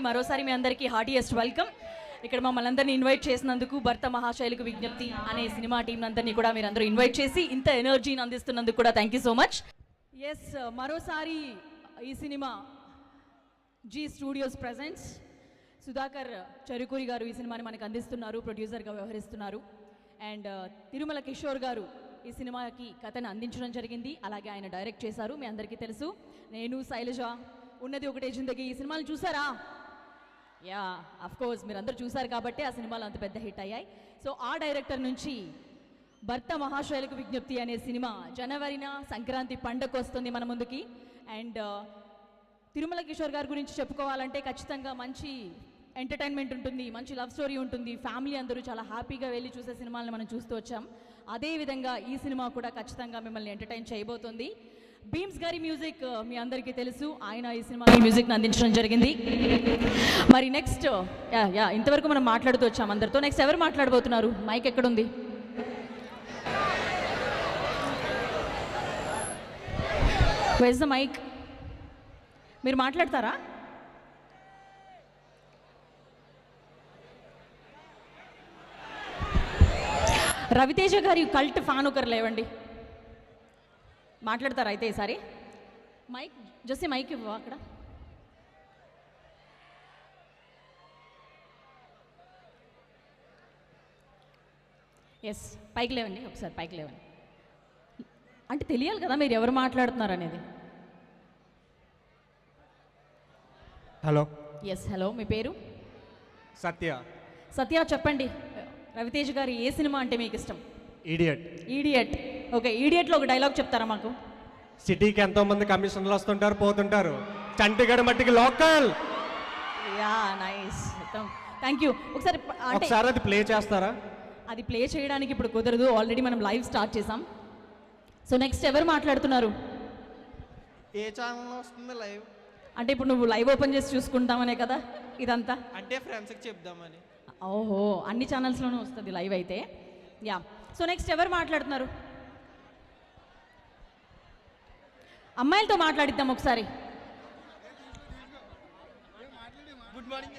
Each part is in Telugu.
మరోసారి మీ అందరికీ హార్టియెస్ట్ వెల్కమ్. ఇక్కడ మమ్మల్ని అందరినీ ఇన్వైట్ చేసినందుకు భర్త మహాశైలకు విజ్ఞప్తి అనే సినిమా టీం అందరినీ కూడా మీరందరూ ఇన్వైట్ చేసి ఇంత ఎనర్జీని అందిస్తున్నందుకు కూడా thank you so much. Yes, మరోసారి ఈ cinema Zee Studios presents Sudhakar Charukuri గారు ఈ సినిమాని మనకు అందిస్తున్నారు, ప్రొడ్యూసర్గా వ్యవహరిస్తున్నారు. అండ్ తిరుమల కిషోర్ గారు ఈ సినిమాకి కథను అందించడం జరిగింది, అలాగే ఆయన డైరెక్ట్ చేశారు. మీ అందరికీ తెలుసు, నేను శైలజ ఉన్నది ఒకటే జిందగీ ఈ సినిమాలు చూసారా? యా, అఫ్ కోర్స్ మీరు అందరూ చూసారు కాబట్టి ఆ సినిమాలు అంత పెద్ద హిట్ అయ్యాయి. సో ఆ డైరెక్టర్ నుంచి భర్త మహాశైలకు విజ్ఞప్తి అనే సినిమా జనవరిన సంక్రాంతి పండగకు వస్తుంది మన ముందుకి. అండ్ తిరుమల కిషోర్ గారి గురించి చెప్పుకోవాలంటే ఖచ్చితంగా మంచి ఎంటర్టైన్మెంట్ ఉంటుంది, మంచి లవ్ స్టోరీ ఉంటుంది, ఫ్యామిలీ అందరూ చాలా హ్యాపీగా వెళ్ళి చూసే సినిమాలను మనం చూస్తూ వచ్చాం. అదేవిధంగా ఈ సినిమా కూడా ఖచ్చితంగా మిమ్మల్ని ఎంటర్టైన్ చేయబోతుంది. బీమ్స్ గారి మ్యూజిక్ మీ అందరికీ తెలుసు, ఆయన ఈ సినిమాకి మ్యూజిక్ని అందించడం జరిగింది. మరి నెక్స్ట్ ఇంతవరకు మనం మాట్లాడుతూ వచ్చాం అందరితో. నెక్స్ట్ ఎవరు మాట్లాడబోతున్నారు? మైక్ ఎక్కడుంది? Where's the mike? మీరు మాట్లాడతారా? రవితేజ గారి కల్ట్ ఫ్యాన్ ఒకరు లేవండి, మాట్లాడతారా అయితే ఈసారి? మైక్ జస్ట్ మైక్ ఇవ్వ అక్కడ. ఎస్, పైకి లేవండి, ఒకసారి పైకి లేవండి. అంటే తెలియాలి కదా మీరు ఎవరు మాట్లాడుతున్నారు అనేది. హలో. ఎస్, హలో, మీ పేరు? సత్య. సత్య, చెప్పండి, రవితేజ గారి ఏ సినిమా అంటే మీకు ఇష్టం? ఈడియట్. Idiot, okay. ఈడియట్లో ఒక డైలాగ్ చెప్తారా మాకు? సిటీకి ఎంతో మంది కమిషనర్లు వస్తుంటారు పోతుంటారు, చంటిగడ మట్టికి local. Yeah, nice, thank you. ఒకసారి అది ప్లే చేస్తారా? అది ప్లే చేయడానికి ఇప్పుడు కుదరదు, ఆల్రెడీ మనం లైవ్ స్టార్ట్ చేసాం. సో నెక్స్ట్ ఎవరు మాట్లాడుతున్నారు? ఏ ఛానల్లో వస్తుంది లైవ్? అంటే ఇప్పుడు నువ్వు లైవ్ ఓపెన్ చేసి చూసుకుంటామనే కదా ఇదంతా? అంటే ఫ్రెండ్స్కి చెప్దామని. ఓహో, అన్ని ఛానల్స్లోనూ వస్తుంది లైవ్ అయితే. యా, సో నెక్స్ట్ ఎవరు మాట్లాడుతున్నారు? అమ్మాయిలతో మాట్లాడిద్దాం ఒకసారి. Good morning.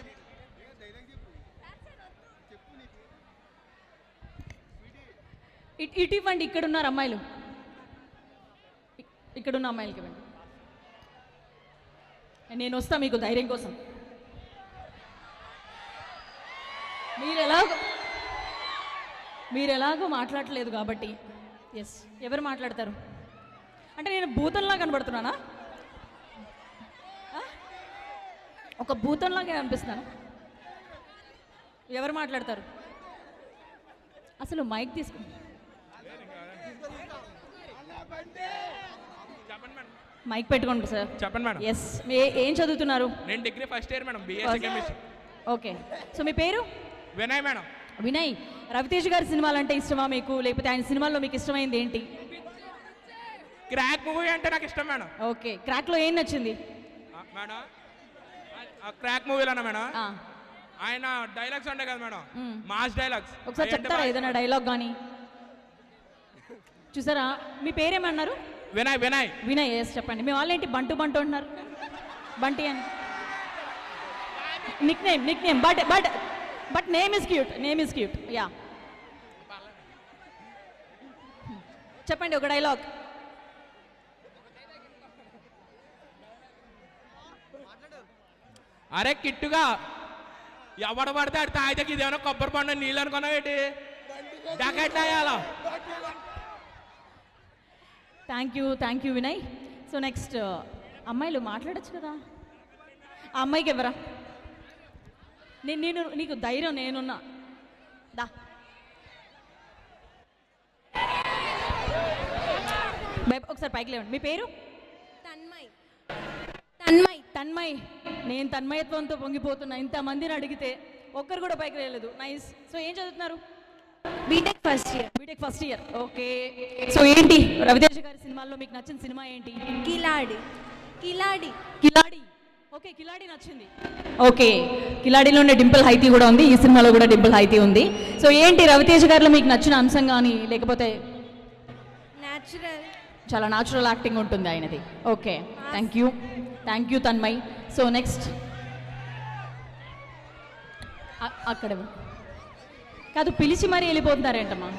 ఇటు ఇవ్వండి, ఇక్కడున్నారు అమ్మాయిలు, ఇక్కడున్న అమ్మాయిలకి ఇవ్వండి. నేను వస్తా మీకు ధైర్యం కోసం. మీరు ఎలాగో మాట్లాడలేదు కాబట్టి. ఎస్, ఎవరు మాట్లాడతారు? అంటే నేను భూతంలా కనబడుతున్నానా? ఒక భూతంలాగే అనిపిస్తున్నాను. ఎవరు మాట్లాడతారు? అసలు మైక్ తీసుకు మైక్ పెట్టుకోండి సార్. చెప్పండి మేడం. ఎస్, ఏం చదువుతున్నారు? నేను degree first year madam, BSc chemistry. Okay, so మీ పేరు? వినయ్ మేడం. వినయ్, రవితేజ గారి సినిమాలు అంటే ఇష్టమా మీకు, లేకపోతే ఆయన సినిమాల్లో మీకు ఇష్టమైంది ఏంటి? క్రాక్ మూవీ అంటే నాకు ఇష్టం మేడం. ఓకే, క్రాక్లో ఏం నచ్చింది మేడం? క్రాక్ మూవీలోనా మేడం ఆయన డైలాగ్స్ ఉంటాయి కదా మేడం, మాస్ డైలాగ్స్. ఒకసారి చెప్తారా ఏదైనా డైలాగ్ కానీ? చూసారా? మీ పేరేమన్నారు? వినయ్. వినయ్. వినయ్, ఎస్, చెప్పండి. మీ వాళ్ళు ఏంటి బంటు బంటు అంటున్నారు? బంటి అని Nick name but name is cute. Yeah, చెప్పండి ఒక డైలాగ్. అరే కిట్టుగా ఎవడ పడితే అడి తాగితే ఇదేమన్నా కొబ్బరి పండు నీళ్ళు అనుకున్నావు ఏంటి? డకెట్ అయ్యాలా? Thank you Vinay. So next అమ్మాయిలు మాట్లాడచ్చు కదా. ఆ అమ్మాయికి ఎవరా? నేను నీకు ధైర్యం నేనున్నా, దా. ఒకసారి పైకి లేవండి. మీ పేరు? తన్మయ్. నేను తన్మయత్వంతో పొంగిపోతున్నా, ఇంతమందిని అడిగితే ఒక్కరు కూడా పైకి వెళ్ళలేదు. నైస్. సో ఏం చదువుతున్నారు? BTech first year. Okay, so ఏంటి రవితేజ గారి సినిమాల్లో మీకు నచ్చిన సినిమా ఏంటి? కిలాడి. ఓకే, కిలాడి నచ్చింది. ఓకే, కిలాడిలో ఉండే డింపుల్ హైతీ కూడా ఉంది, ఈ సినిమాలో కూడా డింపుల్ హైతీ ఉంది. సో ఏంటి రవితేజ గారిలో మీకు నచ్చిన అంశం కానీ, లేకపోతే? చాలా న్యాచురల్ యాక్టింగ్ ఉంటుంది ఆయనది. Okay, thank you Tanmay. So next అక్కడ కాదు, పిలిచి మరీ వెళ్ళిపోతున్నారేంటమ్మా?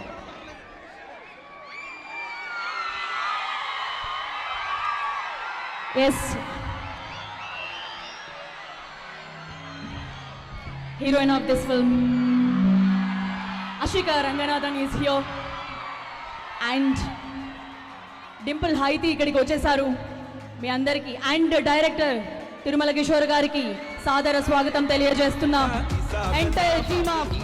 Yes, heroine of this film Ashika Ranganathan is here and Dimple Hayathi ఇక్కడికి వచ్చేసారు మీ అందరికీ. అండ్ డైరెక్టర్ తిరుమల కిషోర్ గారికి సాదర స్వాగతం తెలియజేస్తున్నాం. ఎంటైర్ టీమ్ ఆఫ్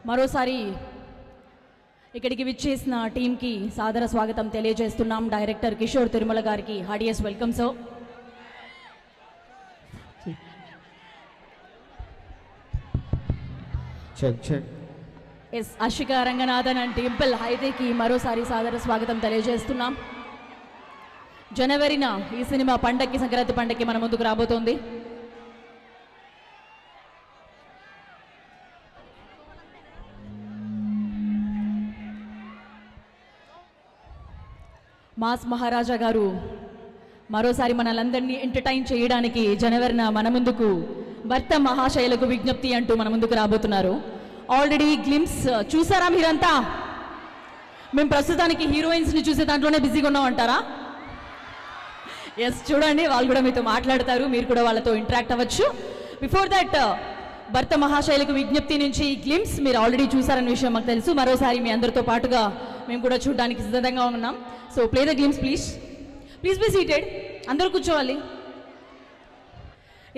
మరోసారి ఇక్కడికి విచ్చేసిన టీంకి సాదర స్వాగతం తెలియజేస్తున్నాం. డైరెక్టర్ కిషోర్ తిరుమల గారికి heartiest welcome sir. Yes, Ashika Ranganathan and Dimple హైదేకి మరోసారి సాదర స్వాగతం తెలియజేస్తున్నాం. జనవరిన ఈ సినిమా పండక్కి, సంక్రాంతి పండక్కి మన ముందుకు రాబోతోంది. మాస్ మహారాజా గారు మరోసారి మనలందరినీ ఎంటర్టైన్ చేయడానికి జనవరిన మన ముందుకు భర్త మహాశైలకు విజ్ఞప్తి అంటూ మన ముందుకు రాబోతున్నారు. ఆల్రెడీ గ్లిమ్స్ చూసారా మీరంతా? మేము ప్రస్తుతానికి హీరోయిన్స్ని చూసే దాంట్లోనే బిజీగా ఉన్నాం అంటారా? ఎస్, చూడండి, వాళ్ళు కూడా మీతో మాట్లాడతారు, మీరు కూడా వాళ్ళతో ఇంటరాక్ట్ అవ్వచ్చు. బిఫోర్ దట్ భర్త మహాశైలకు విజ్ఞప్తి నుంచి గ్లిమ్స్ మీరు ఆల్రెడీ చూసారన్న విషయం మాకు తెలుసు. మరోసారి మీ అందరితో పాటుగా మేము కూడా చూడడానికి సిద్ధంగా ఉన్నాం. So play the glimpse please. Please be seated, అందరూ కూర్చోవాలి.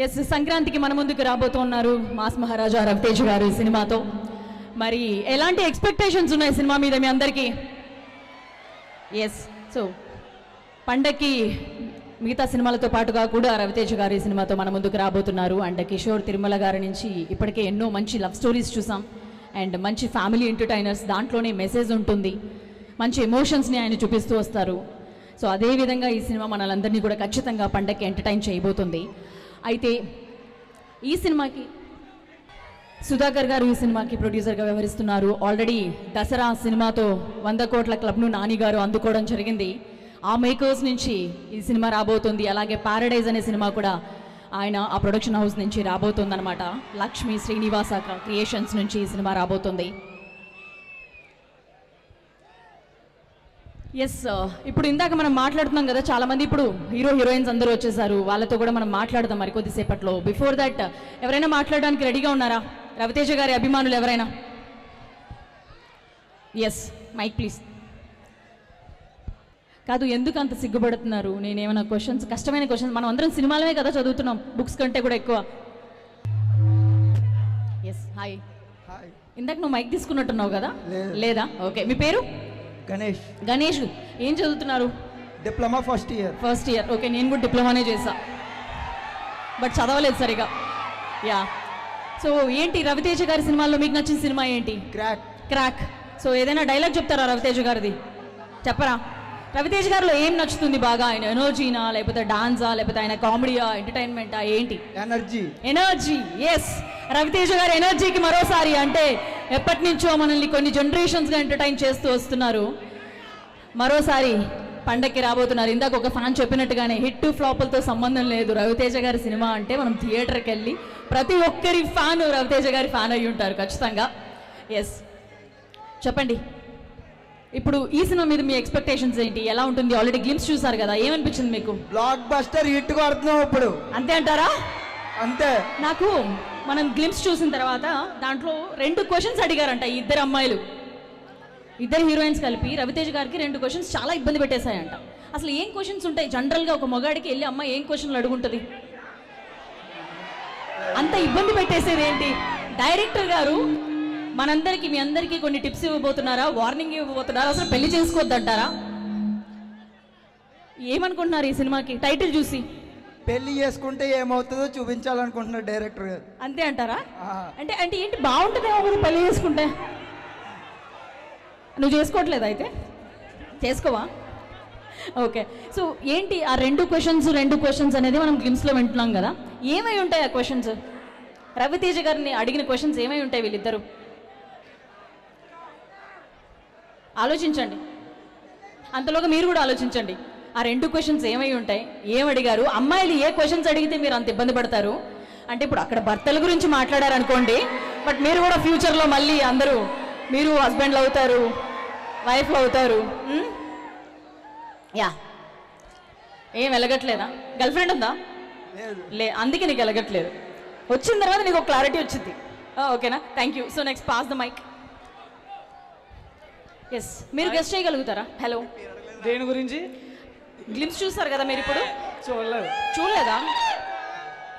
ఎస్, సంక్రాంతికి మన ముందుకు రాబోతున్నారు మాస్ మహారాజా రవితేజ గారు ఈ సినిమాతో. మరి ఎలాంటి ఎక్స్పెక్టేషన్స్ ఉన్నాయి సినిమా మీద మీ అందరికీ? ఎస్, సో పండక్కి మిగతా సినిమాలతో పాటుగా కూడా రవితేజ గారు ఈ సినిమాతో మన ముందుకు రాబోతున్నారు. అండ్ కిషోర్ తిరుమల గారి నుంచి ఇప్పటికే ఎన్నో మంచి లవ్ స్టోరీస్ చూసాం అండ్ మంచి ఫ్యామిలీ ఎంటర్టైనర్స్, దాంట్లోనే మెసేజ్ ఉంటుంది, మంచి ఎమోషన్స్ని ఆయన చూపిస్తూ వస్తారు. సో అదేవిధంగా ఈ సినిమా మనలందరినీ కూడా ఖచ్చితంగా పండక్కి ఎంటర్టైన్ చేయబోతుంది. అయితే ఈ సినిమాకి సుధాకర్ గారు ఈ సినిమాకి ప్రొడ్యూసర్గా వ్యవహరిస్తున్నారు. ఆల్రెడీ దసరా సినిమాతో 100 కోట్ల క్లబ్ను నాని గారు అందుకోవడం జరిగింది. ఆ మేకర్స్ నుంచి ఈ సినిమా రాబోతుంది. అలాగే ప్యారడైజ్ అనే సినిమా కూడా ఆయన ఆ ప్రొడక్షన్ హౌస్ నుంచి రాబోతుంది అనమాట. లక్ష్మీ శ్రీనివాస క్రియేషన్స్ నుంచి ఈ సినిమా రాబోతుంది. ఎస్, ఇప్పుడు ఇందాక మనం మాట్లాడుతున్నాం కదా, చాలామంది ఇప్పుడు హీరోయిన్స్ అందరూ వచ్చేసారు, వాళ్ళతో కూడా మనం మాట్లాడదాం మరి కొద్దిసేపట్లో. బిఫోర్ దట్ ఎవరైనా మాట్లాడడానికి రెడీగా ఉన్నారా? రవితేజ గారి అభిమానులు ఎవరైనా? Yes, mike please. కాదు, ఎందుకు అంత సిగ్గుపడుతున్నారు? నేనేమైనా క్వశ్చన్స్, కష్టమైన క్వశ్చన్స్, మనం అందరం సినిమాలమే కదా చదువుతున్నాం, బుక్స్ కంటే కూడా ఎక్కువ. Yes, hi. ఇందాక నువ్వు మైక్ తీసుకున్నట్టున్నావు కదా? లేదా? ఓకే, మీ పేరు? గణేష్. గణేష్, ఏం చదువుతున్నారు? Diploma first year. First year, okay. నేను కూడా డిప్లొమానే చేశా, బట్ చదవలేదు సరిగా. యా, సో ఏంటి రవితేజ గారి సినిమాల్లో మీకు నచ్చిన సినిమా ఏంటి? క్రాక్. క్రాక్. సో ఏదైనా డైలాగ్ చెప్తారా రవితేజ గారిది? చెప్పరా? రవితేజ గారిలో ఏం నచ్చుతుంది బాగా? ఆయన ఎనర్జీనా, లేకపోతే డాన్సా, లేకపోతే ఆయన కామెడీయా, ఎంటర్టైన్మెంటా, ఏంటి? ఎనర్జీ. ఎనర్జీ. ఎస్, రవితేజ గారి ఎనర్జీకి మరోసారి. అంటే ఎప్పటి నుంచో మనల్ని కొన్ని జనరేషన్స్గా ఎంటర్టైన్ చేస్తూ వస్తున్నారు, మరోసారి పండక్కి రాబోతున్నారు. ఇందాక ఒక ఫ్యాన్ చెప్పినట్టుగానే హిట్ ఫ్లాపులతో సంబంధం లేదు, రవితేజ గారి సినిమా అంటే మనం థియేటర్కి వెళ్ళి ప్రతి ఒక్కరి ఫ్యాన్ రవితేజ గారి ఫ్యాన్ అయ్యి ఉంటారు ఖచ్చితంగా. ఎస్, చెప్పండి, ఇప్పుడు ఈ సినిమా మీద మీ ఎక్స్పెక్టేషన్స్ ఏంటి? ఎలా ఉంటుంది? ఆల్రెడీ గ్లిమ్స్ చూసారు కదా, ఏమనిపించింది మీకు? బ్లాక్ బస్టర్ హిట్ కొడుతున్నాం ఇప్పుడు. అంతే అంటారా? అంతే. నాకు మనం గ్లిమ్స్ చూసిన తర్వాత దాంట్లో 2 క్వశ్చన్స్ అడిగారంట ఈ ఇద్దరు అమ్మాయిలు, ఇద్దరు హీరోయిన్స్ కలిపి రవితేజ గారికి 2 క్వశ్చన్స్ చాలా ఇబ్బంది పెట్టేశాయంట. అసలు ఏం క్వశ్చన్స్ ఉంటాయి జనరల్గా? ఒక మగాడికి వెళ్ళి అమ్మాయి ఏం క్వశ్చన్లు అడుగుంటుంది? అంత ఇబ్బంది పెట్టేసేది ఏంటి? డైరెక్టర్ గారు మనందరికీ, మీ అందరికీ కొన్ని టిప్స్ ఇవ్వబోతున్నారా, వార్నింగ్ ఇవ్వబోతున్నారా, అసలు పెళ్లి చేసుకోవద్దంటారా? ఏమనుకుంటున్నారు ఈ సినిమాకి టైటిల్ చూసి? పెళ్లి చేసుకుంటే ఏమవుతుందో చూపించాలనుకుంటున్నారు డైరెక్టర్ గారు. అంతే అంటారా? అంటే అంటే ఏంటి, బాగుంటుందేమో కదా పెళ్లి చేసుకుంటే? నువ్వు చేసుకోవట్లేదు అయితే? చేసుకోవా? ఓకే. సో ఏంటి ఆ రెండు క్వశ్చన్స్ అనేది మనం గ్లిమ్స్లో వింటున్నాం కదా, ఏమై ఉంటాయి ఆ క్వశ్చన్స్? రవితేజ గారిని అడిగిన క్వశ్చన్స్ ఏమై ఉంటాయి వీళ్ళిద్దరు? ఆలోచించండి, అంతలోగా మీరు కూడా ఆలోచించండి. ఆ రెండు క్వశ్చన్స్ ఏమై ఉంటాయి, ఏం అడిగారు? అమ్మాయిలు ఏ క్వశ్చన్స్ అడిగితే మీరు అంత ఇబ్బంది పడతారు? అంటే ఇప్పుడు అక్కడ భర్తల గురించి మాట్లాడారనుకోండి, బట్ మీరు కూడా ఫ్యూచర్లో మళ్ళీ అందరూ మీరు హస్బెండ్లు అవుతారు, వైఫ్లు అవుతారు. యా, ఏం వెలగట్లేదా? గర్ల్ ఫ్రెండ్ ఉందా? అందుకే నీకు వెలగట్లేదు. వచ్చిన తర్వాత నీకు ఒక క్లారిటీ వచ్చింది. ఓకేనా? Thank you. So next pass the mike. Yes, మీరు గెస్ట్ చేయగలుగుతారా? హలో, దేని గురించి? గ్లిమ్స్ చూస్తారు కదా మీరు ఇప్పుడు? చూడలేదా?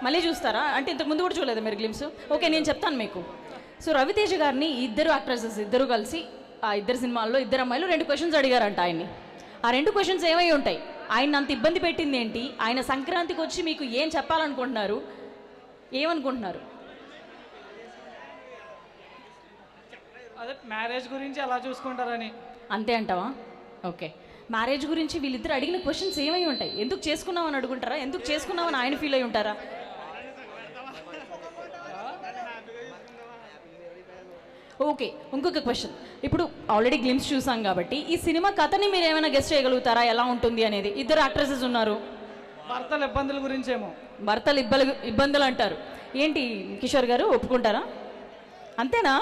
మళ్ళీ చూస్తారా? అంటే ఇంతకు ముందు కూడా చూడలేదా మీరు గ్లిమ్స్? ఓకే, నేను చెప్తాను మీకు. సో రవితేజ గారిని ఇద్దరు యాక్ట్రెసెస్ ఇద్దరు కలిసి ఆ ఇద్దరు సినిమాల్లో ఇద్దరు అమ్మాయిలు 2 క్వశ్చన్స్ అడిగారంట ఆయన్ని. ఆ 2 క్వశ్చన్స్ ఏమై ఉంటాయి? ఆయన అంత ఇబ్బంది పెట్టింది ఏంటి? ఆయన సంక్రాంతికి వచ్చి మీకు ఏం చెప్పాలనుకుంటున్నారు? ఏమనుకుంటున్నారు? అదే మ్యారేజ్ గురించి ఎలా చూసుకుంటారని. అంతే అంటావా? ఓకే. మ్యారేజ్ గురించి వీళ్ళిద్దరు అడిగిన క్వశ్చన్స్ ఏమై ఉంటాయి? ఎందుకు చేసుకున్నామని అడుగుంటారా? ఎందుకు చేసుకున్నామని ఆయన ఫీల్ అయి ఉంటారా? ఓకే, ఇంకొక క్వశ్చన్. ఇప్పుడు ఆల్రెడీ గ్లిమ్స్ చూసాం కాబట్టి ఈ సినిమా కథని మీరు ఏమైనా గెస్ట్ చేయగలుగుతారా ఎలా ఉంటుంది అనేది? ఇద్దరు యాక్ట్రెసెస్ ఉన్నారు. భర్తల ఇబ్బందుల గురించేమో. భర్తలు ఇబ్బందులు అంటారు. ఏంటి కిషోర్ గారు, ఒప్పుకుంటారా? అంతేనా?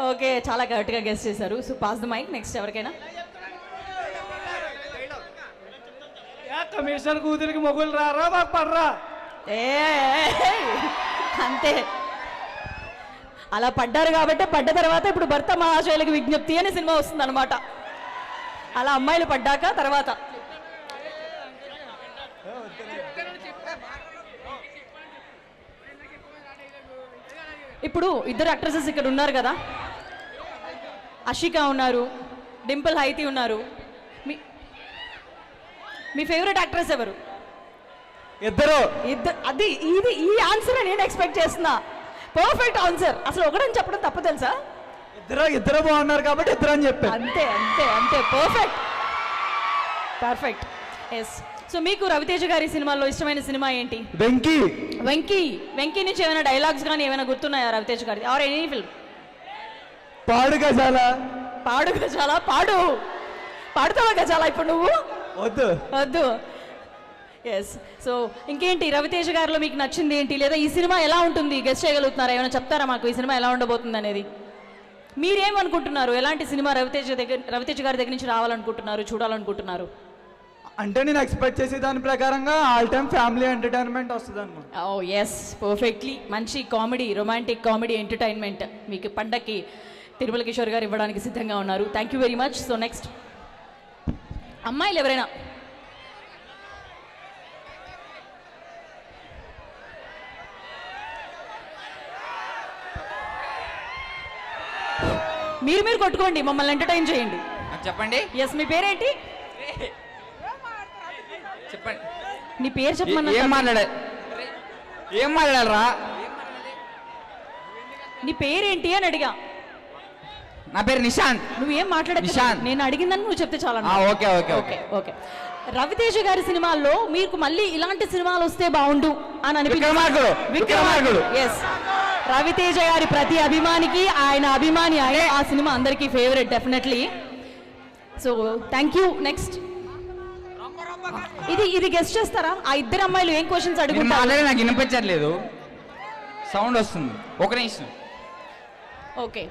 ఓకే, చాలా కరెక్ట్గా గెస్ట్ చేశారు. So pass the mike. Next ఎవరికైనా? కమిషనర్ కూతురికి మొగులు రారా, మాకు పడరా? అంతే, అలా పడ్డారు కాబట్టి పడ్డ తర్వాత ఇప్పుడు భర్త మహాశైలకు విజ్ఞప్తి అనే సినిమా వస్తుంది అనమాట. అలా అమ్మాయిలు పడ్డాక తర్వాత ఇప్పుడు ఇద్దరు యాక్ట్రెసెస్ ఇక్కడ ఉన్నారు కదా, అషిక ఉన్నారు, డింపుల్ హైతి ఉన్నారు. మీ ఫేవరెట్ యాక్ట్రెస్ ఎవరు? ఇద్దరు. అది ఇది ఈ ఆన్సర్ నేను ఎక్స్పెక్ట్ చేస్తున్నా. Perfect answer. అసలు ఒకటని చెప్పడం తప్పు తెలుసా? ఇద్దరు బాగున్నారు కాబట్టి ఇద్దరు అని చెప్పారు. అంతే అంతే అంతే, పర్ఫెక్ట్ పర్ఫెక్ట్. ఎస్. సో మీకు రవితేజ గారి సినిమాల్లో ఇష్టమైన సినిమా ఏంటి? వెంకీ. వెంకీ నుంచి ఏమైనా డైలాగ్స్ కానీ ఏమైనా గుర్తున్నాయా రవితేజ గారి? Or any film? పాడు గజాల. పాడుతావా గజాల ఇప్పుడు నువ్వు? వద్దు. ఎస్. సో ఇంకేంటి రవితేజ గారిలో మీకు నచ్చింది ఏంటి? లేదా ఈ సినిమా ఎలా ఉంటుంది గెస్ట్ చేయగలుగుతున్నారా? ఏమైనా చెప్తారా మాకు ఈ సినిమా ఎలా ఉండబోతుంది అనేది? మీరేమనుకుంటున్నారు? ఎలాంటి సినిమా రవితేజ గారి దగ్గర నుంచి రావాలనుకుంటున్నారు, చూడాలనుకుంటున్నారు? అంటే నేను ఎక్స్పెక్ట్ చేసే దాని ప్రకారంగా ఆల్ టైమ్ ఫ్యామిలీ ఎంటర్టైన్మెంట్ వస్తుంది అనమాట. ఓ ఎస్, పర్ఫెక్ట్లీ. మంచి కామెడీ, రొమాంటిక్ కామెడీ ఎంటర్టైన్మెంట్ మీకు పండక్కి తిరుమల కిషోర్ గారు ఇవ్వడానికి సిద్ధంగా ఉన్నారు. Thank you very much. So next అమ్మాయిలు ఎవరైనా? మీరు కొట్టుకోండి, మమ్మల్ని ఎంటర్టైన్ చేయండి. చెప్పండి. ఎస్, మీ పేరేంటి? చెప్పండి. నీ పేరు చెప్పమన్నా. ఏం మాట్లాడాలరా? నీ పేరేంటి అని అడిగా. నా పేరు నిశాంత్. నువ్వేం మాట్లాడక, నేను అడిగిందని నువ్వు చెప్తే చాలా. Okay okay okay okay. Raviteja గారి సినిమాల్లో మీకు మళ్ళీ ఇలాంటి సినిమాలు వస్తే బాగుండు అని అనిపించింది. విక్రమార్కుడు. ఎస్, రవితేజ గారి ప్రతి అభిమానికి ఆయన అభిమాని ఆయన. ఆ సినిమా అందరికీ favourite definitely. So thank you. Next ఇది గెస్ట్ చేస్తారా? ఆ ఇద్దరు అమ్మాయిలు ఏం క్వశ్చన్స్ అడుగుతారు? నాకు వినిపించట్లేదు, సౌండ్ వస్తుంది. ఒక నిమిషం. ఓకే,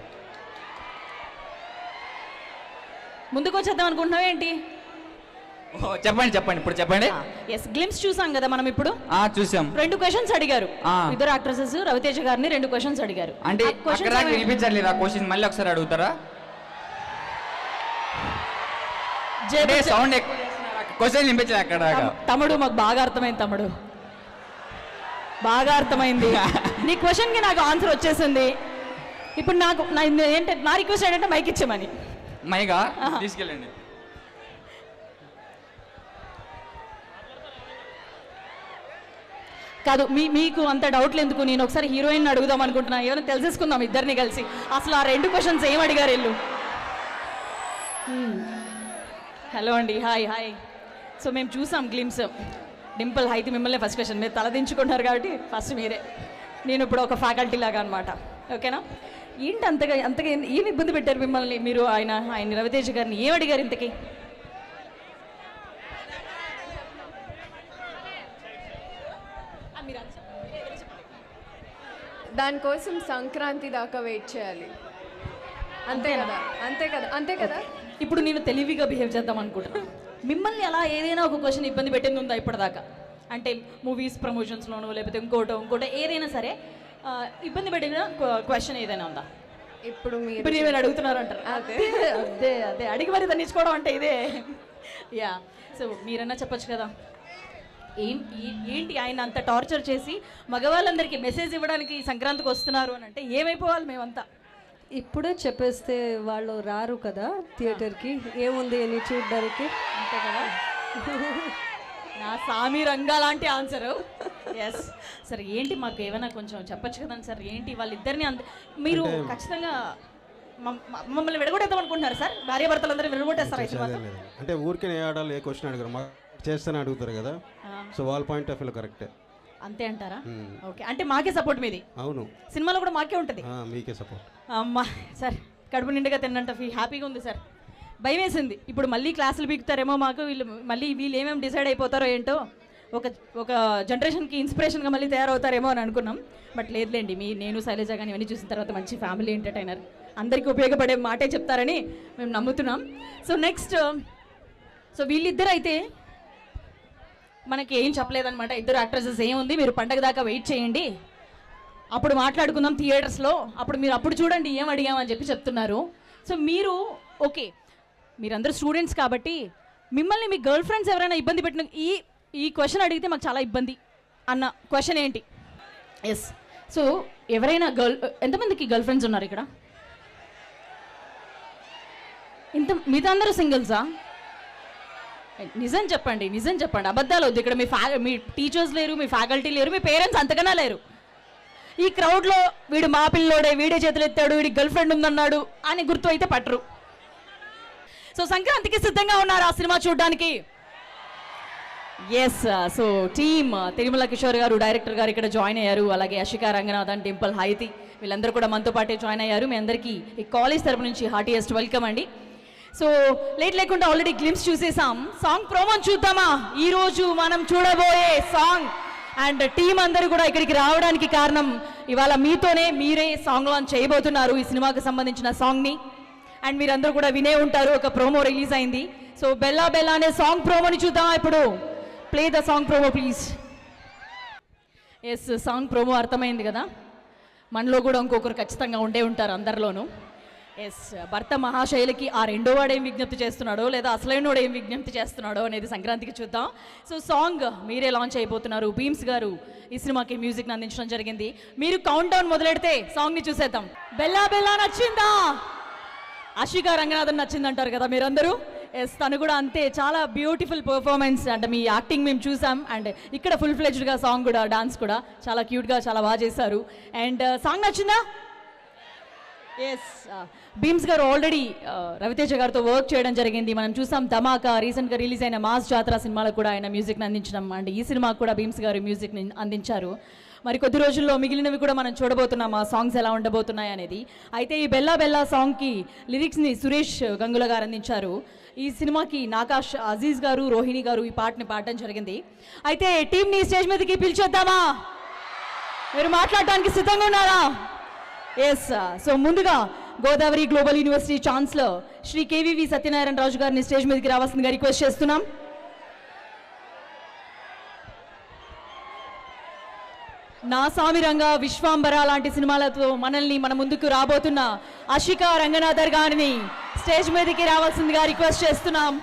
ముందుకు వచ్చేద్దాం అనుకుంటున్నావు ఏంటి? చెప్పండి ఇప్పుడు చెప్పండి. ఎస్, గ్లిమ్స్ చూసాం కదా మనం ఇప్పుడు. చూసాం. 2 క్వశ్చన్స్ అడిగారు ఇద్దరు యాక్ట్రెసెస్. రవితేజ గారిని 2 క్వశ్చన్స్ అడిగారు. అంటే వినిపించట్లేదు ఆ క్వశ్చన్, మళ్ళీ ఒకసారి అడుగుతారా? సౌండ్ ఎక్కువ క్వశ్చన్ వినిపించలేదు అక్కడ. తమ్ముడు, మాకు బాగా అర్థమైంది తమ్ముడు, బాగా అర్థమైంది. నీ క్వశ్చన్కి నాకు ఆన్సర్ వచ్చేసింది. ఇప్పుడు ఏంటంటే నా రిక్వెస్ట్ ఏంటంటే మైక్ ఇచ్చామని. మైగా తీసుకెళ్ళండి. కాదు మీకు అంత డౌట్లు ఎందుకు, నేను ఒకసారి హీరోయిన్ అడుగుదాం అనుకుంటున్నా, ఏమైనా తెలిసేసుకుందాం ఇద్దరిని కలిసి. అసలు ఆ 2 క్వశ్చన్స్ ఏం అడిగారు వీళ్ళు? హలో అండి, హాయ్ హాయ్. సో మేము చూసాం గ్లిమ్స్. డింపుల్ అయితే మిమ్మల్ని ఫస్ట్ క్వశ్చన్, మీరు తలదించుకుంటారు కాబట్టి ఫస్ట్ మీరే. నేను ఇప్పుడు ఒక ఫ్యాకల్టీ లాగా అనమాట, ఓకేనా? ఏంటి అంతగా ఏమి ఇబ్బంది పెట్టారు మిమ్మల్ని? మీరు ఆయన రవితేజ గారిని ఏం అడిగారు ఇంతకీ? దానికోసం సంక్రాంతి దాకా వెయిట్ చేయాలి. అంతే కదా, అంతే కదా, అంతే కదా. ఇప్పుడు నేను తెలివిగా బిహేవ్ చేద్దాం అనుకుంటున్నాను. మిమ్మల్ని అలా ఏదైనా ఒక క్వశ్చన్ ఇబ్బంది పెట్టింది ఉందా ఇప్పటిదాకా? అంటే మూవీస్ ప్రమోషన్స్లోనో లేకపోతే ఇంకోటో ఏదైనా సరే ఇబ్బంది పెట్టిన క్వశ్చన్ ఏదైనా ఉందా? ఇప్పుడు ఇప్పుడు ఏమైనా అడుగుతున్నారు అంటారు. అదే అదే అదే అడిగి మరి తన్నించుకోవడం అంటే ఇదే. యా, సో మీరన్నా చెప్పొచ్చు కదా, ఏంటి ఆయన అంత టార్చర్ చేసి మగవాళ్ళందరికీ మెసేజ్ ఇవ్వడానికి సంక్రాంతికి వస్తున్నారు అని అంటే ఏమైపోవాలి మేమంతా? ఇప్పుడే చెప్పేస్తే వాళ్ళు రారు కదా థియేటర్కి, ఏముంది అని చూడడానికి. అంతే కదా, నా సామి రంగా లాంటి ఆన్సరు. ఎస్ సార్, ఏంటి మాకు ఏమైనా కొంచెం చెప్పచ్చు కదండి సార్, ఏంటి వాళ్ళిద్దరిని మీరు ఖచ్చితంగా మమ్మల్ని విడగొట్టేద్దాం అనుకుంటున్నారు సార్? భార్యాభర్తలందరూ విడగొట్టేస్తారు అయితే మాత్రం? అంటే ఊరికే ఏ ఆడాలి, ఏ క్వశ్చన్ అడిగారు చేస్తేనే అడుగుతారు కదా, సో వాళ్ళ పాయింట్ ఆఫ్ వ్యూ కరెక్టే. అంతే అంటారా? ఓకే, అంటే మాకే సపోర్ట్ మీది? అవును, సినిమాలో కూడా మాకే ఉంటుంది. మీకే సపోర్ట్. అమ్మా సార్, కడుపు నిండుగా తిన్నంట హ్యాపీగా ఉంది సార్. భయం వేసింది, ఇప్పుడు మళ్ళీ క్లాసులు పీకుతారేమో మాకు, వీళ్ళు ఏమేమి డిసైడ్ అయిపోతారో ఏంటో, ఒక జనరేషన్కి ఇన్స్పిరేషన్గా మళ్ళీ తయారవుతారేమో అని అనుకున్నాం. బట్ లేదులేండి, నేను శైలజ కానీ ఇవన్నీ చూసిన తర్వాత మంచి ఫ్యామిలీ ఎంటర్టైనర్, అందరికీ ఉపయోగపడే మాటే చెప్తారని మేము నమ్ముతున్నాం. సో నెక్స్ట్, సో వీళ్ళిద్దరు అయితే మనకి ఏం చెప్పలేదన్నమాట, ఇద్దరు యాక్ట్రెసెస్. ఏముంది, మీరు పండగ దాకా వెయిట్ చేయండి, అప్పుడు మాట్లాడుకుందాం థియేటర్స్లో, అప్పుడు చూడండి ఏం అడిగామని చెప్పి చెప్తున్నారు. సో మీరు ఓకే, మీరందరూ స్టూడెంట్స్ కాబట్టి మిమ్మల్ని మీ గర్ల్ ఫ్రెండ్స్ ఎవరైనా ఇబ్బంది పెట్టిన ఈ క్వశ్చన్ అడిగితే మాకు చాలా ఇబ్బంది అన్న క్వశ్చన్ ఏంటి? ఎస్, సో ఎవరైనా ఎంతమందికి గర్ల్ ఫ్రెండ్స్ ఉన్నారు ఇక్కడ? మిగతా అందరూ సింగిల్సా? నిజం చెప్పండి, అబద్ధాలు వద్దు. ఇక్కడ మీ టీచర్స్ లేరు, మీ ఫ్యాకల్టీ లేరు, మీ పేరెంట్స్ అంతకన్నా లేరు. ఈ క్రౌడ్లో వీడు మా పిల్లోడే, వీడే చేతులు ఎత్తాడు, వీడి గర్ల్ ఫ్రెండ్ ఉందన్నాడు అని గుర్తు అయితే పట్టరు. సో సంక్రాంతికి సిద్ధంగా ఉన్నారు ఆ సినిమా చూడడానికి? Yes, so team Tirumala Kishore గారు డైరెక్టర్ గారు ఇక్కడ జాయిన్ అయ్యారు, అలాగే అషికా రంగనాథన్, డింపుల్ హైతి వీళ్ళందరూ కూడా మనతో పాటే జాయిన్ అయ్యారు. మీ అందరికీ ఈ కాలేజ్ తరపు నుంచి హార్టియెస్ట్ వెల్కమ్ అండి. సో లేట్ లేకుండా ఆల్రెడీ గ్లిమ్స్ చూసేసాం, సాంగ్ ప్రోమోని చూద్దామా? ఈరోజు మనం చూడబోయే సాంగ్ అండ్ టీం అందరూ కూడా ఇక్కడికి రావడానికి కారణం, ఇవాళ మీరే సాంగ్ లాంచ్ చేయబోతున్నారు ఈ సినిమాకి సంబంధించిన సాంగ్ని. అండ్ మీరందరూ కూడా వినే ఉంటారు, ఒక ప్రోమో రిలీజ్ అయింది. సో బెల్లా బెల్లా అనే సాంగ్ ప్రోమోని చూద్దామా ఇప్పుడు? Play the song promo please. Yes, song promo అర్థమైంది కదా, మనలో కూడా ఇంకొకరు ఖచ్చితంగా ఉండే ఉంటారు అందరిలోనూ. ఎస్, భర్త మహాశైలికి ఆ రెండో వాడు ఏం విజ్ఞప్తి చేస్తున్నాడో లేదా అసలైన వాడు ఏం విజ్ఞప్తి చేస్తున్నాడో అనేది సంక్రాంతికి చూద్దాం. సో సాంగ్ మీరే లాంచ్ అయిపోతున్నారు, భీమ్స్ గారు ఈ సినిమాకి మ్యూజిక్ని అందించడం జరిగింది. మీరు కౌంట్ డౌన్ మొదలెడితే సాంగ్ని చూసేద్దాం. బెల్లా బెల్లా నచ్చిందా? అషికా రంగనాథన్ నచ్చిందంటారు కదా మీరందరూ. ఎస్, తను కూడా అంతే, చాలా బ్యూటిఫుల్ పర్ఫార్మెన్స్. అంటే మీ యాక్టింగ్ మేము చూసాం, అండ్ ఇక్కడ ఫుల్ ఫ్లెడ్జ్డ్గా సాంగ్ కూడా, డాన్స్ కూడా చాలా క్యూట్గా చాలా బాగా చేశారు. అండ్ సాంగ్ నచ్చిందా? ఎస్, భీమ్స్ గారు ఆల్రెడీ రవితేజ గారితో వర్క్ చేయడం జరిగింది, మనం చూసాం. ధమాకా, రీసెంట్గా రిలీజ్ అయిన మాస్ జాతర సినిమాలకు కూడా ఆయన మ్యూజిక్ని అందించడం, అండ్ ఈ సినిమాకు కూడా భీమ్స్ గారు మ్యూజిక్ని అందించారు. మరి కొద్ది రోజుల్లో మిగిలినవి కూడా మనం చూడబోతున్నాం, ఆ సాంగ్స్ ఎలా ఉండబోతున్నాయి అనేది. అయితే ఈ బెల్లా బెల్లా సాంగ్కి లిరిక్స్ని సురేష్ గంగుల గారు అందించారు. ఈ సినిమాకి నాకాష్ అజీజ్ గారు, రోహిణి గారు ఈ పాటని పాడడం జరిగింది. అయితే టీంని స్టేజ్ మీదకి పిలిచేద్దామా? మీరు మాట్లాడడానికి సిద్ధంగా ఉన్నారా? ఎస్, సో ముందుగా Godavari global university chancellor Shri KVV Satyanarayana Raju గారిని స్టేజ్ మీదకి రావాల్సిందిగా రిక్వెస్ట్ చేస్తున్నాం. నా సామిరంగా, విశ్వాంబర లాంటి సినిమాలతో మన ముందుకు రాబోతున్న అషికా రంగనాథర్ గారిని స్టేజ్ మీదకి రావాల్సిందిగా రిక్వెస్ట్ చేస్తున్నాం.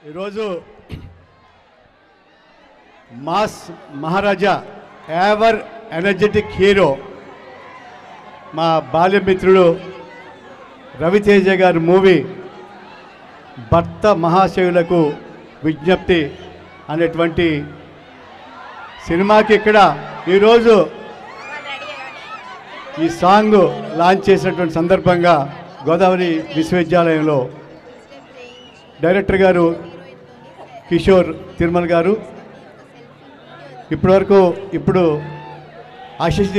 ఈరోజు మాస్ మహారాజా ఎవర్ ఎనర్జెటిక్ హీరో మా బాల్యమిత్రుడు రవితేజ గారి మూవీ భర్త మహాశయులకు విజ్ఞప్తి అనేటువంటి సినిమాకి ఇక్కడ ఈరోజు ఈ సాంగ్ లాంచ్ చేసినటువంటి సందర్భంగా గోదావరి విశ్వవిద్యాలయంలో డైరెక్టర్ గారు కిషోర్ తిరుమల గారు ఇప్పుడు ఆశిష్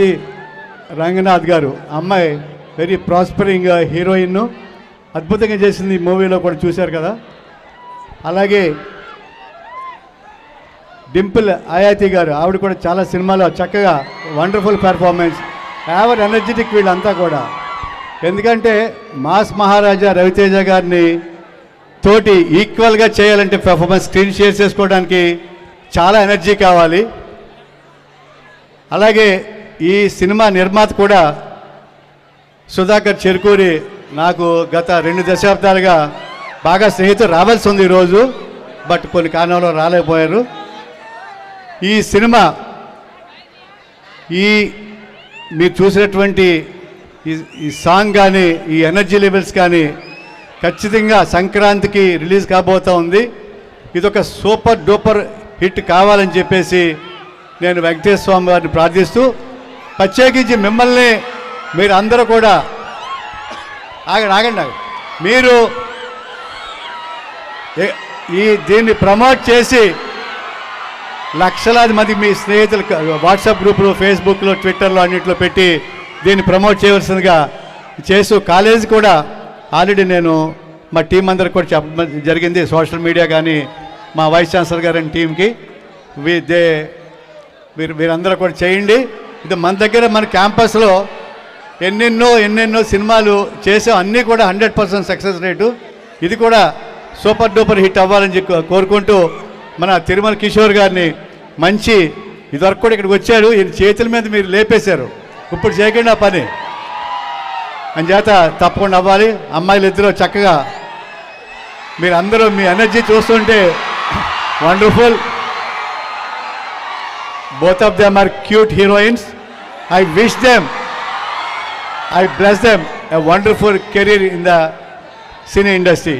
రంగనాథ్ గారు అమ్మాయి వెరీ ప్రాస్పరింగ్ హీరోయిన్ అద్భుతంగా చేసింది ఈ మూవీలో కూడా చూశారు కదా. అలాగే డింపుల్ ఆయాతి గారు ఆవిడ కూడా చాలా సినిమాలో చక్కగా వండర్ఫుల్ పెర్ఫార్మెన్స్. ఎవర్ ఎనర్జెటిక్ వీళ్ళంతా కూడా. ఎందుకంటే మాస్ మహారాజా రవితేజ గారిని తోటి ఈక్వల్గా చేయాలంటే పెర్ఫార్మెన్స్ స్క్రీన్ షేర్ చేసుకోవడానికి చాలా ఎనర్జీ కావాలి. అలాగే ఈ సినిమా నిర్మాత కూడా సుధాకర్ చెరుకూరి నాకు గత 2 దశాబ్దాలుగా బాగా స్నేహితులు రావాల్సి ఉంది ఈరోజు, బట్ కొన్ని కారణాల్లో రాలేకపోయారు. ఈ సినిమా మీరు చూసినటువంటి ఈ సాంగ్ కానీ ఈ ఎనర్జీ లెవెల్స్ కానీ ఖచ్చితంగా సంక్రాంతికి రిలీజ్ కాబోతూ ఉంది. ఇదొక సూపర్ డూపర్ హిట్ కావాలని చెప్పేసి నేను వెంకటేశ్వర స్వామి వారిని ప్రార్థిస్తూ, ప్రత్యేకించి మిమ్మల్ని మీరు అందరూ కూడా ఆగండి మీరు దీన్ని ప్రమోట్ చేసి లక్షలాది మంది మీ స్నేహితులు వాట్సాప్ గ్రూపులో, ఫేస్బుక్లో, ట్విట్టర్లో అన్నింటిలో పెట్టి దీన్ని ప్రమోట్ చేయవలసిందిగా చేస్తూ, కాలేజీ కూడా ఆల్రెడీ నేను మా టీం అందరికి కూడా చెప్పడం జరిగింది. సోషల్ మీడియా కానీ మా వైస్ ఛాన్సలర్ గారి టీంకి మీరందరూ కూడా చేయండి. ఇది మన దగ్గర మన క్యాంపస్లో ఎన్నెన్నో సినిమాలు చేసాం, అన్నీ కూడా 100% సక్సెస్ రేటు. ఇది కూడా సూపర్ డూపర్ హిట్ అవ్వాలని కోరుకుంటూ మన తిరుమల కిషోర్ గారిని మంచి ఇదివరకు కూడా ఇక్కడికి వచ్చాడు, ఈయన చేతుల మీద మీరు లేపేశారు, ఇప్పుడు చేయకుండా పని అంచేత తప్పకుండా అవ్వాలి. అమ్మాయిలు ఇద్దరు చక్కగా మీరందరూ మీ ఎనర్జీ చూస్తుంటే wonderful. Both of them are cute heroines. I wish them, I bless them a wonderful career in the cine industry.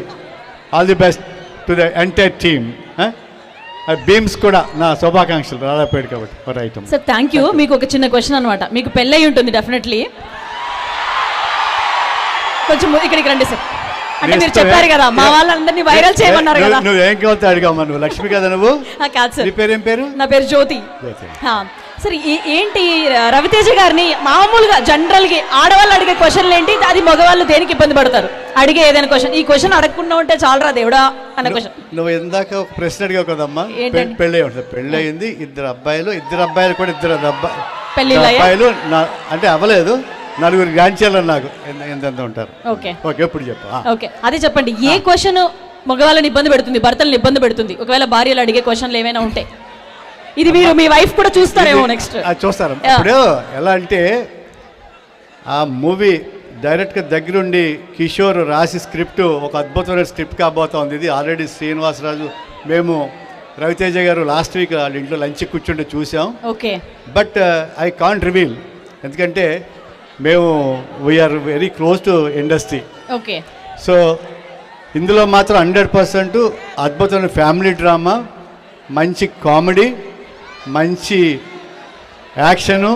All the best to the entire team. Bheems కూడా నా శుభాకాంక్షలు రాలేపోయాడు కాబట్టి రైట్ సార్. Thank you. మీకు ఒక చిన్న క్వశ్చన్ అనమాట. మీకు పెళ్ళై ఉంటుంది డెఫినెట్లీ. కొంచెం ఇక్కడికి రండి సార్. అంటే మీరు చెప్పారు కదా మా వాళ్ళందరినీ వైరల్ చేయమన్నారు కదా. నువ్వు ఏం కావాలి అడిగామా? నువ్వు లక్ష్మి కదా నువ్వు? కాదు సార్. నీ పేరు ఏం పేరు? నా పేరు జ్యోతి. సరే ఏంటి రవితేజ గారిని మామూలుగా జనరల్గా ఆడవాళ్ళు అడిగే క్వశ్చన్లు ఏంటి, అది మగవాళ్ళు దేనికి ఇబ్బంది పడతారు అడిగే ఏదైనా క్వశ్చన్? ఈ క్వశ్చన్ అడగకుండా ఉంటే చాలరా దేవుడా అన్న క్వశ్చన్. నువ్వు ఇందాక ఒక ప్రశ్న అడిగావు కదమ్మా, పెళ్ళి ఉంటుంది. పెళ్ళి అయింది, ఇద్దరు అబ్బాయిలు కూడా ఇద్దరు అబ్బాయిలు అంటే అవ్వలేదు, 4 గ్రాండ్ చిల్డ్రన్ నాకు ఎంత ఉంటారు. ఓకే ఎప్పుడు చెప్పు. ఓకే అదే చెప్పండి. ఏ క్వశ్చన్ మగవాళ్ళని ఇబ్బంది పెడుతుంది, భర్తలను ఇబ్బంది పెడుతుంది, ఒకవేళ భార్యలు అడిగే క్వశ్చన్లు ఏమైనా ఉంటే? ఇది మీరు మీ వైఫ్ కూడా చూస్తారేమో నెక్స్ట్. చూస్తారు. ఇప్పుడు ఎలా అంటే ఆ మూవీ డైరెక్ట్గా దగ్గరుండి కిషోర్ రాసి స్క్రిప్ట్ ఒక అద్భుతమైన స్క్రిప్ట్ కాబోతోంది. ఇది ఆల్రెడీ శ్రీనివాసరాజు మేము రవితేజ గారు లాస్ట్ వీక్ వాళ్ళ ఇంట్లో లంచ్ కూర్చుంటే చూసాం. Okay but I can't reveal, ఎందుకంటే మేము we're very close to industry. Okay so ఇందులో మాత్రం 100% అద్భుతమైన ఫ్యామిలీ డ్రామా, మంచి కామెడీ, మంచి యాక్షను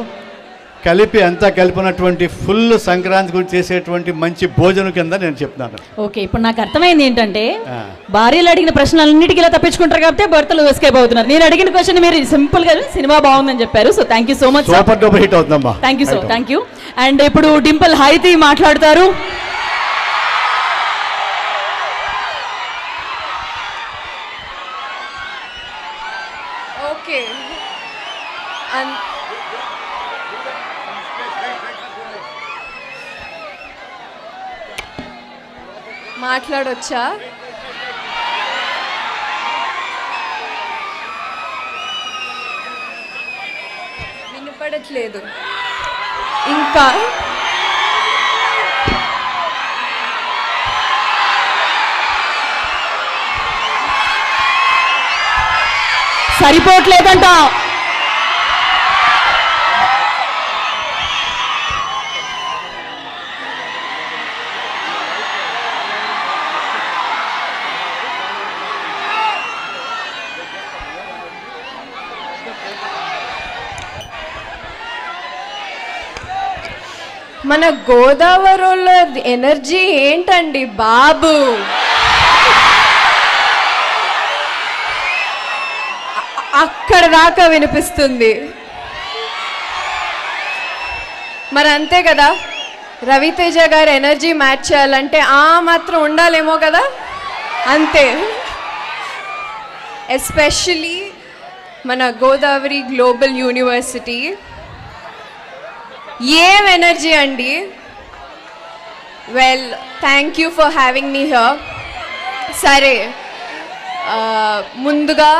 కలిపి అంతా కలిపినటువంటి ఫుల్ సంక్రాంతి గురించి చేసేటువంటి మంచి భోజనం కింద నేను చెప్తున్నాను. ఓకే ఇప్పుడు నాకు అర్థమైంది ఏంటంటే భార్యలు అడిగిన ప్రశ్నలన్నిటికీ ఇలా తప్పించుకుంటారు కాబట్టి భర్తలు ఎస్కేప్ అవుతున్నారు. నేను అడిగిన క్వశ్చన్ మీరు సింపుల్ గా సినిమా బాగుందని చెప్పారు. So thank you so much. Super duper hit అవుతుందమ్మా. Thank you so thank you. And ఇప్పుడు డింపుల్ హైతి మాట్లాడతారు. ఓకే మాట్లాడొచ్చా? వినపడట్లేదు ఇంకా. సరిపోవట్లేదంట. మన గోదావరిలో ఎనర్జీ ఏంటండి బాబు. అక్కడ దాకా వినిపిస్తుంది. మరి అంతే కదా, రవితేజ గారు ఎనర్జీ మ్యాచ్ చేయాలంటే ఆ మాత్రం ఉండాలేమో కదా. అంతే. ఎస్పెషలీ మన గోదావరి గ్లోబల్ యూనివర్సిటీ ఏం ఎనర్జీ అండి. Well, thank you for having me here. సరే, ముందుగా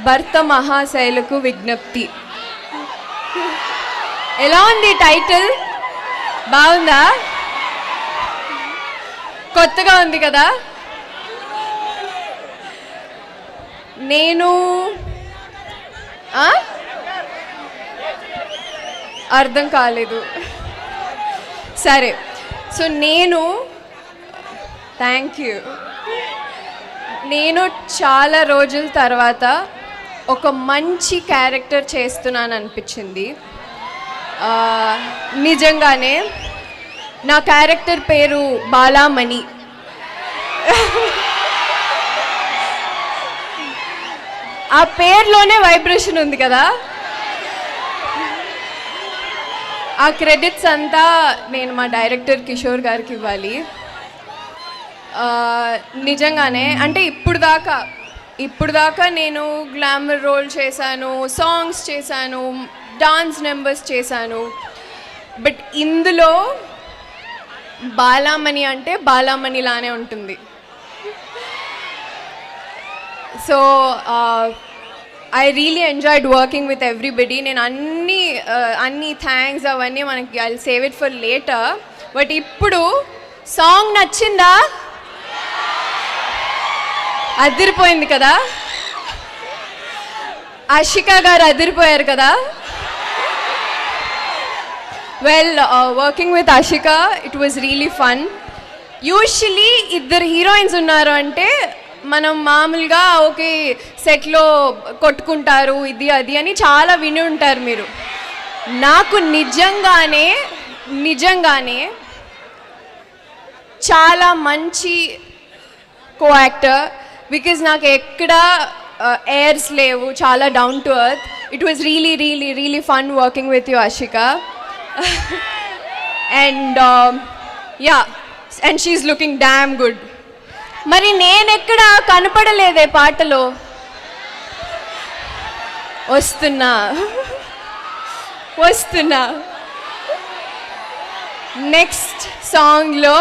భర్త మహాశైలకు విజ్ఞప్తి. ఎలా ఉంది టైటిల్? బాగుందా? కొత్తగా ఉంది కదా. నేను అర్థం కాలేదు. సరే, సో థ్యాంక్ యూ. నేను చాలా రోజుల తర్వాత ఒక మంచి క్యారెక్టర్ చేస్తున్నాను అనిపించింది. నిజంగానే నా క్యారెక్టర్ పేరు బాలామణి. ఆ పేరులోనే వైబ్రేషన్ ఉంది కదా. ఆ క్రెడిట్స్ అంతా నేను మా డైరెక్టర్ కిషోర్ గారికి ఇవ్వాలి. నిజంగానే అంటే ఇప్పుడు దాకా నేను గ్లామర్ రోల్ చేశాను, సాంగ్స్ చేశాను, డాన్స్ నెంబర్స్ చేశాను. బట్ ఇందులో బాలామణి అంటే బాలామణిలానే ఉంటుంది. So I really enjoyed working with everybody. నేను అన్ని థ్యాంక్స్ అవన్నీ మనకి I save it for later. But ఇప్పుడు సాంగ్ నచ్చిందా? అదిరిపోయింది కదా. ఆషికా గారు అదిరిపోయారు కదా. Well, working with Ashika it was really fun. Usually ఇద్దరు హీరోయిన్స్ ఉన్నారు అంటే మనం మామూలుగా ఓకే సెట్లో కొట్టుకుంటారు ఇది అది అని చాలా విని ఉంటారు మీరు. నాకు నిజంగానే చాలా మంచి కో యాక్టర్. బికాజ్ నాకు ఎక్కడ ఎయిర్స్ లేవు, చాలా down to earth. It was really fun working with you Ashika. And she's looking damn good. మరి నేనెక్కడ కనపడలేదే పాటలో. వస్తున్నా నెక్స్ట్ సాంగ్లో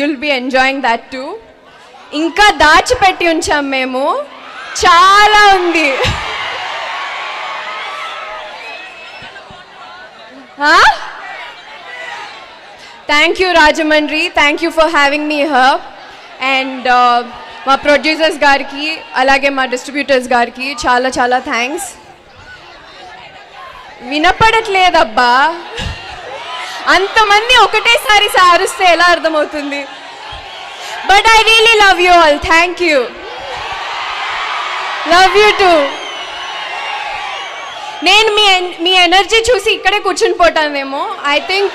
you'll be enjoying that to. ఇంకా దాచిపెట్టి ఉంచాం మేము, చాలా ఉంది. Thank you Rajahmundry, thank you for having me here. And మా ప్రొడ్యూసర్స్ గారికి అలాగే మా డిస్ట్రిబ్యూటర్స్ గారికి చాలా చాలా థ్యాంక్స్. వినపడట్లేదబ్బా, అంతమంది ఒకటేసారి సారుస్తే ఎలా అర్థమవుతుంది. But I really love you all. Thank you. Love you two. నేను మీ ఎనర్జీ చూసి ఇక్కడే కూర్చుని పోతానేమో. ఐ థింక్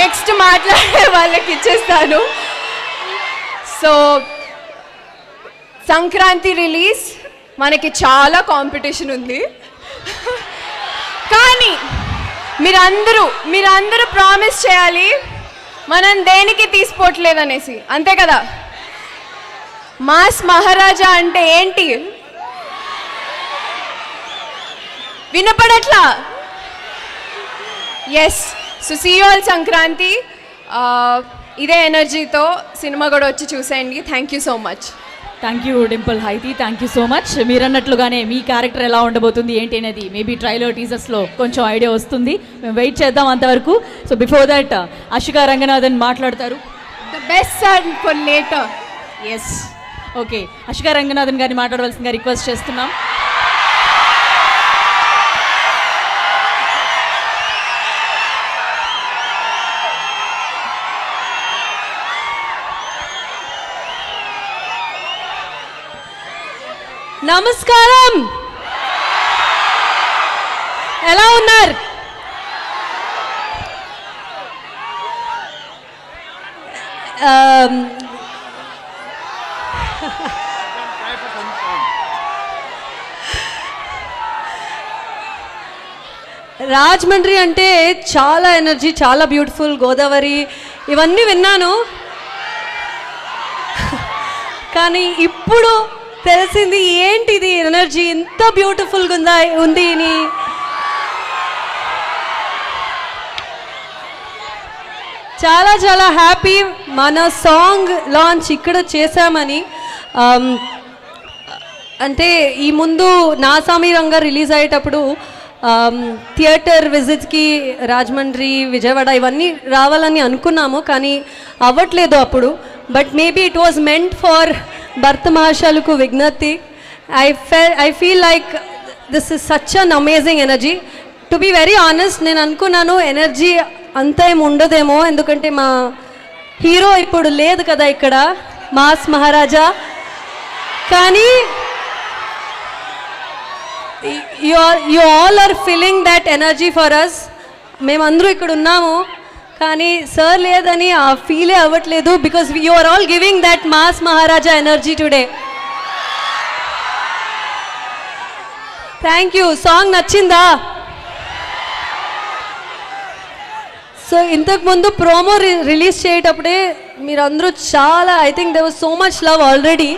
నెక్స్ట్ మాట్లాడే వాళ్ళకి ఇచ్చేస్తాను. సో సంక్రాంతి రిలీజ్ మనకి చాలా కాంపిటీషన్ ఉంది. కానీ మీరందరూ ప్రామిస్ చేయాలి మనం దేనికి తీసుకోవట్లేదనేసి. అంతే కదా. మాస్ మహారాజా అంటే ఏంటి? వినపడట్లా? Yes. So see you all Sankranti. ఇదే ఎనర్జీతో సినిమా కూడా వచ్చి చూసేయండి. Thank you so much. Thank you Dimple Hayathi, thank you so much. మీరు అన్నట్లుగానే మీ క్యారెక్టర్ ఎలా ఉండబోతుంది ఏంటి అనేది మేబీ ట్రైలర్ టీజర్స్లో కొంచెం ఐడియా వస్తుంది. మేము వెయిట్ చేద్దాం అంతవరకు. So before that Ashika Ranganathan మాట్లాడతారు. The best song for later. Yes, okay, Ashika Ranganathan గారిని మాట్లాడవలసిందిగా రిక్వెస్ట్ చేస్తున్నాం. నమస్కారం, ఎలా ఉన్నారు? రాజమండ్రి అంటే చాలా ఎనర్జీ, చాలా బ్యూటిఫుల్. గోదావరి ఇవన్నీ విన్నాను, కానీ ఇప్పుడు తెలిసింది ఏంటిది ఎనర్జీ ఇంత బ్యూటిఫుల్గా ఉంది అని. చాలా చాలా హ్యాపీ మన సాంగ్ లాంచ్ ఇక్కడ చేశామని. అంటే ఈ ముందు నా సామిరంగా రిలీజ్ అయ్యేటప్పుడు థియేటర్ విజిట్కి రాజమండ్రి, విజయవాడ ఇవన్నీ రావాలని అనుకున్నాము, కానీ అవ్వట్లేదు అప్పుడు. But maybe it was meant for Bhartha Mahasayulaku Wignyapthi. I feel like this is such an amazing energy. To be very honest, నేను అనుకున్నాను ఎనర్జీ అంత ఏమి ఉండదేమో, ఎందుకంటే మా హీరో ఇప్పుడు లేదు కదా ఇక్కడ, మాస్ మహారాజా. కానీ you all are feeling that energy for us. మేమందరూ ఇక్కడ ఉన్నాము, కానీ సార్ లేదని ఆ ఫీలే అవ్వట్లేదు, because you are all giving that mass Maharaja energy today. Thank you. Song నచ్చిందా? సో ఇంతకుముందు ప్రోమో రిలీజ్ చేసేటప్పుడే మీరందరూ చాలా, I think they was so much love already.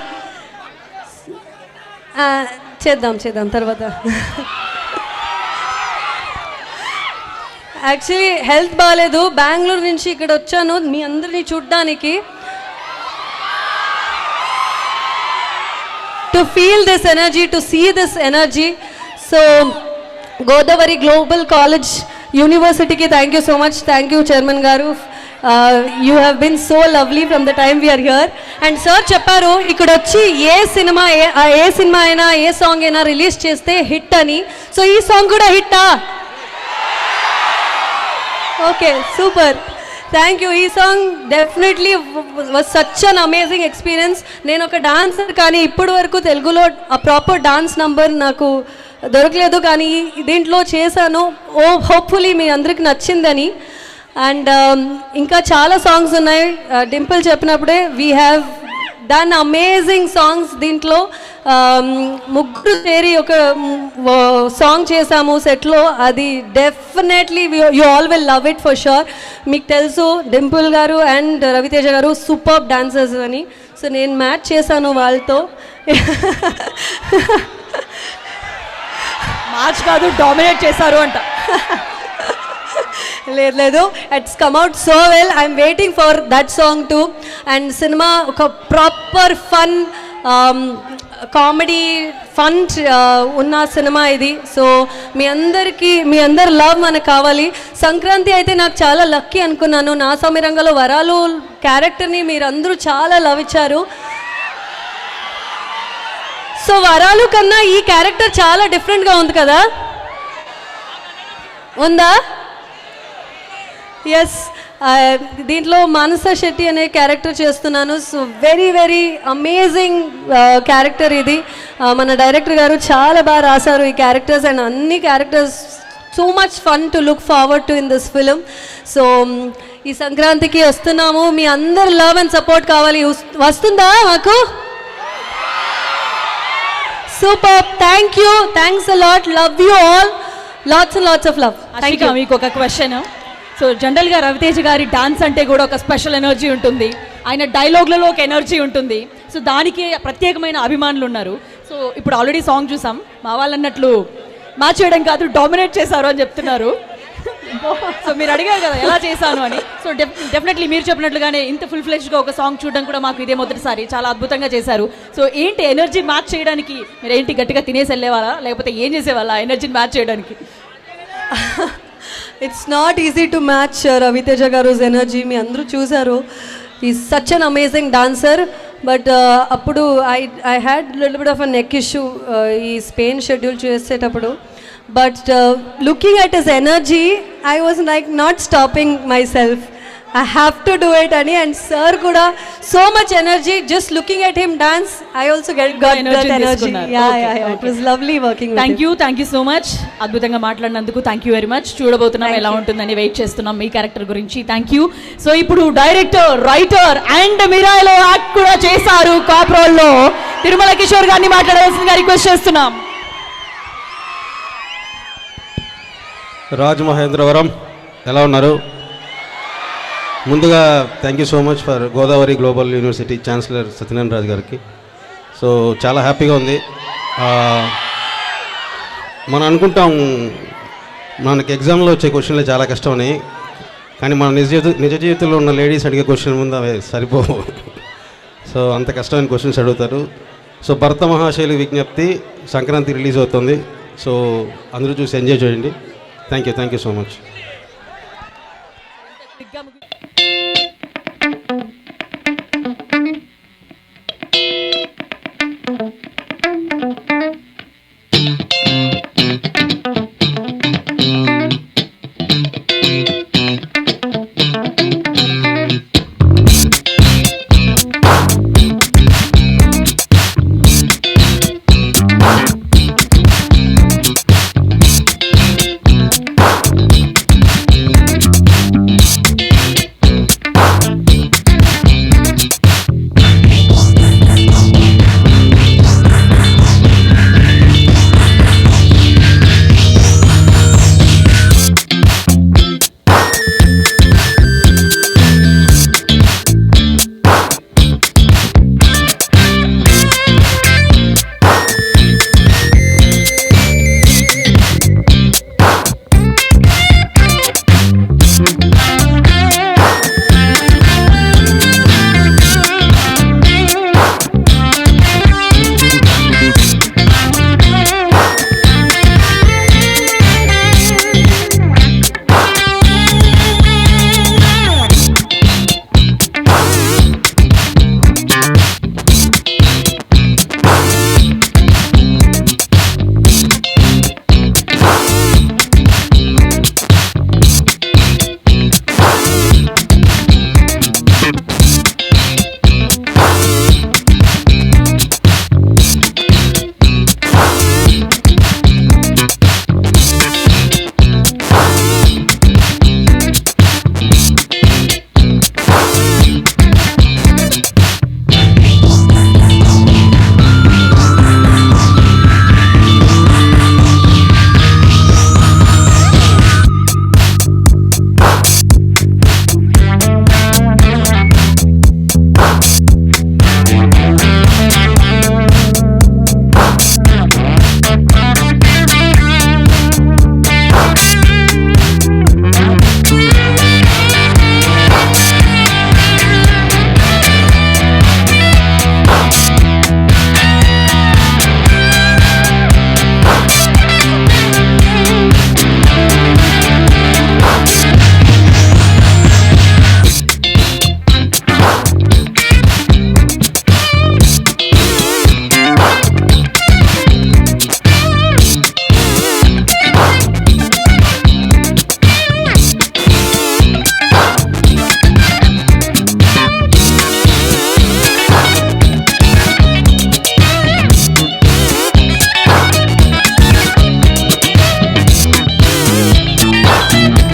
చేద్దాం తర్వాత. యాక్చువల్లీ హెల్త్ బాగాలేదు, బెంగళూరు నుంచి ఇక్కడ వచ్చాను మీ అందరినీ చూడ్డానికి. To feel this energy, to see this energy. So Godavari global college యూనివర్సిటీకి thank you so much. Thank you chairman గారు. You have been so lovely from the time we are here. And sir చెప్పారు ఇక్కడ వచ్చి ఏ సినిమా అయినా ఏ సాంగ్ అయినా రిలీజ్ చేస్తే హిట్ అని. సో ఈ సాంగ్ కూడా హిట్టా? Okay, super, thank you. ఈ song definitely was such an amazing experience. నేను ఒక డాన్సర్, కానీ ఇప్పటి వరకు తెలుగులో ఆ ప్రాపర్ డాన్స్ నంబర్ నాకు దొరకలేదు, కానీ దీంట్లో చేశాను. హోప్ఫుల్లీ మీ అందరికి నచ్చిందని. అండ్ ఇంకా చాలా సాంగ్స్ ఉన్నాయి. డింపుల్ చెప్పినప్పుడే we have done amazing songs. దీంట్లో ముగ్గురు చేరి ఒక సాంగ్ చేసాము సెట్లో. అది definitely you all will love it for sure. మీకు తెలుసు డింపుల్ గారు అండ్ రవితేజ గారు సూపర్ డాన్సర్స్ అని. సో నేను మ్యాచ్ చేశాను వాళ్ళతో. మ్యాచ్ కాదు, డామినేట్ చేశారు అంట. లేదు, it's come out so well. I'm waiting for that song too. And cinema ఒక ప్రాపర్ ఫన్ కామెడీ ఫన్ ఉన్న సినిమా ఇది. సో మీ అందరి లవ్ మనకు కావాలి. సంక్రాంతి అయితే నాకు చాలా లక్కీ అనుకున్నాను. నా సమీరంగంలో వరాలు క్యారెక్టర్ని మీరందరూ చాలా లవ్ ఇచ్చారు. సో వరాలు కన్నా ఈ క్యారెక్టర్ చాలా డిఫరెంట్గా ఉంది కదా, ఉందా? ఎస్, దీంట్లో మానస శెట్టి అనే క్యారెక్టర్ చేస్తున్నాను. So very very amazing character ఇది. మన డైరెక్టర్ గారు చాలా బాగా రాశారు ఈ క్యారెక్టర్స్, అండ్ అన్ని characters so much fun to look forward to in this film. So ఈ సంక్రాంతికి వస్తున్నాము, మీ అందరు లవ్ అండ్ సపోర్ట్ కావాలి. వస్తుందా మాకు? Super, thank you, thanks a lot, love you all, lots and lots of love. Thank you. మీకు ఒక క్వశ్చన్. సో జనరల్గా రవితేజ గారి డాన్స్ అంటే కూడా ఒక స్పెషల్ ఎనర్జీ ఉంటుంది, ఆయన డైలాగ్లలో ఒక ఎనర్జీ ఉంటుంది. సో దానికి ప్రత్యేకమైన అభిమానులు ఉన్నారు. సో ఇప్పుడు ఆల్రెడీ సాంగ్ చూసాం, మా వాళ్ళు అన్నట్లు మ్యాచ్ చేయడం కాదు డామినేట్ చేశారు అని చెప్తున్నారు. సో మీరు అడిగారు కదా ఎలా చేశాను అని. సో డెఫినెట్లీ మీరు చెప్పినట్లుగానే ఇంత ఫుల్ ఫ్లెజ్డ్గా ఒక సాంగ్ చూడడం కూడా మాకు ఇదే మొదటిసారి. చాలా అద్భుతంగా చేశారు. సో ఏంటి ఎనర్జీ మ్యాచ్ చేయడానికి మీరు ఏంటి గట్టిగా తినేసి వెళ్ళేవాళ్ళా, లేకపోతే ఏం చేసేవాళ్ళ ఎనర్జీని మ్యాచ్ చేయడానికి? It's not easy to match Ravi Teja గారు ఎనర్జీ. మీ అందరూ చూసారు, is such an amazing dancer. But అప్పుడు I had little bit of a neck issue ఈ స్పెయిన్ షెడ్యూల్ చేసేటప్పుడు. But looking at his energy I was like not stopping myself, I have to do it ani, and sir kuda so much energy just looking at him dance. I also got that energy. Yeah. It was lovely working with him. Thank you so much. అద్భుతంగా మాట్లాడినందుకు థ్యాంక్ యూ వెరీ మచ్. చూడబోతున్నాం ఎలా ఉంటుందని వెయిట్ చేస్తున్నాం మీ క్యారెక్టర్ గురించి. Thank you. సో ఇప్పుడు డైరెక్టర్, రైటర్ అండ్ మిరాయిలో యాక్ట్ కూడా చేశారు కాప్ రోల్ లో తిరుమల కిషోర్ గారిని మాట్లాడవలసిందిగా రిక్వెస్ట్ చేస్తున్నాం. రాజమహేంద్రవరం ఎలా ఉన్నారు? ముందుగా thank you so much for Godavari global university chancellor Satyanarayana Raju గారికి. సో చాలా హ్యాపీగా ఉంది. మనం అనుకుంటాం మనకి ఎగ్జామ్లో వచ్చే క్వశ్చన్లే చాలా కష్టమని, కానీ మన నిజ జీవితంలో ఉన్న లేడీస్ అడిగే క్వశ్చన్ ముందు అవి సరిపోవు. సో అంత కష్టమైన క్వశ్చన్స్ అడుగుతారు. సో భర్త మహాశైలి విజ్ఞప్తి సంక్రాంతి రిలీజ్ అవుతుంది. సో అందరూ చూసి ఎంజాయ్ చేయండి. Thank you so much.